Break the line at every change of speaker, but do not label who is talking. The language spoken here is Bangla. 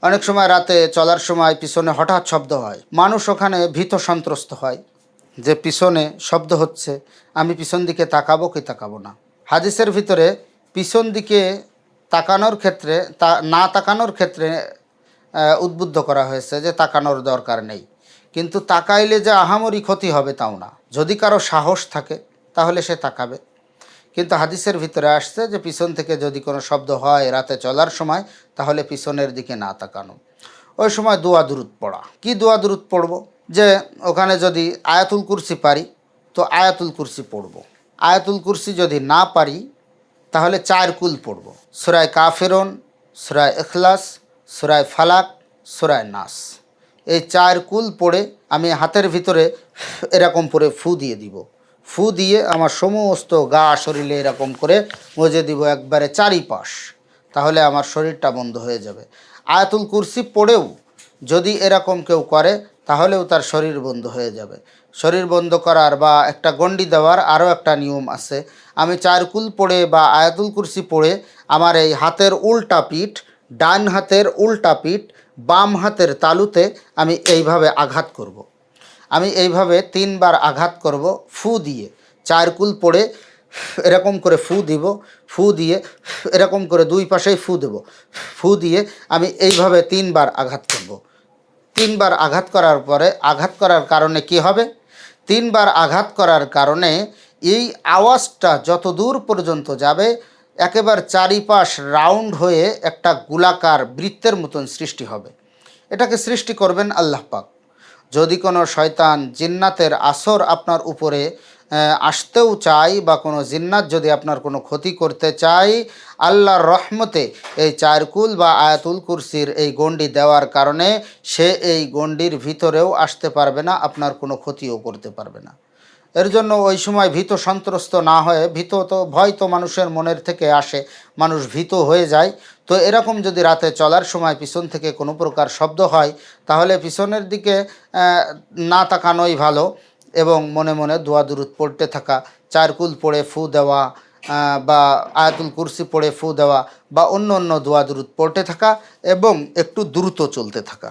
অনেক সময় রাতে চলার সময় পিছনে হঠাৎ শব্দ হয়, মানুষ ওখানে ভীত সন্ত্রস্ত হয় যে পিছনে শব্দ হচ্ছে, আমি পিছন দিকে তাকাবো কি তাকাবো না। হাদিসের ভিতরে পিছন দিকে তাকানোর ক্ষেত্রে না তাকানোর ক্ষেত্রে উদ্বুদ্ধ করা হয়েছে যে তাকানোর দরকার নেই, কিন্তু তাকাইলে যে আহামরি ক্ষতি হবে তাও না। যদি কারো সাহস থাকে তাহলে সে তাকাবে, কিন্তু হাদিসের ভিতরে আসছে যে পিছন থেকে যদি কোনো শব্দ হয় রাতে চলার সময়, তাহলে পিছনের দিকে না তাকানো। ওই সময় দোয়া দুরুদ পড়া। কি দোয়া দুরুদ পড়ব? যে ওখানে যদি আয়াতুল কুরসি পারি তো আয়াতুল কুরসি পড়ব, আয়াতুল কুরসি যদি না পারি তাহলে 4 কুল পড়ব, সূরা কাফিরুন, সূরা ইখলাস, সূরা ফালাক, সূরা নাস। এই 4 কুল পড়ে আমি হাতের ভিতরে এরকম করে ফু দিয়ে দিব। ফু দিয়ে আমার সমস্ত গা শরীরে এরকম করে মজে দিব একবারে চারিপাশ, তাহলে আমার শরীরটা বন্ধ হয়ে যাবে। আয়াতুল কুরসি পড়েও যদি এরকম কেউ করে তাহলেও তার শরীর বন্ধ হয়ে যাবে। শরীর বন্ধ করার বা একটা গণ্ডি দেওয়ার আরও একটা নিয়ম আছে। আমি 4 কুল পড়ে বা আয়াতুল কুরসি পড়ে আমার এই হাতের উল্টা পিঠ, ডান হাতের উল্টা পিঠ, বাম হাতের তালুতে আমি এইভাবে আঘাত করব। আমি এইভাবে 3 বার আঘাত করব ফু দিয়ে। 4 কুল পড়ে এরকম করে ফু দিব, ফু দিয়ে এরকম করে 2 পাশেই ফু দেব, ফু দিয়ে আমি এইভাবে 3 বার আঘাত করব। 3 বার আঘাত করার পরে আঘাত করার কারণে কি হবে? 3 বার আঘাত করার কারণে এই আওয়াজটা যত দূর পর্যন্ত যাবে একেবারে চারিপাশ রাউন্ড হয়ে একটা গোলাকার বৃত্তের মতন সৃষ্টি হবে। এটাকে সৃষ্টি করবেন আল্লাহ পাক। যদি কোনো শয়তান জিন্নাতের আসর আপনার উপরে আসতেও চাই বা কোনো জিন্নাত যদি আপনার কোনো ক্ষতি করতে চাই, আল্লাহর রহমতে এই 4 কুল বা আয়াতুল কুরসির এই গণ্ডি দেওয়ার কারণে সে এই গণ্ডির ভিতরেও আসতে পারবে না, আপনার কোনো ক্ষতিও করতে পারবে না। এর জন্য ওই সময় ভীত সন্ত্রস্ত না হয়ে, ভয় তো মানুষের মনের থেকে আসে, মানুষ ভীত হয়ে যায়। তো এরকম যদি রাতে চলার সময় পিছন থেকে কোনো প্রকার শব্দ হয় তাহলে পিছনের দিকে না তাকানোই ভালো এবং মনে মনে দোয়া দুরুদ পড়তে থাকা, 4 কুল পড়ে ফু দেওয়া বা আয়াতুল কুরসি পড়ে ফু দেওয়া বা অন্য অন্য দোয়া দুরুদ পড়তে থাকা এবং একটু দ্রুত চলতে থাকা।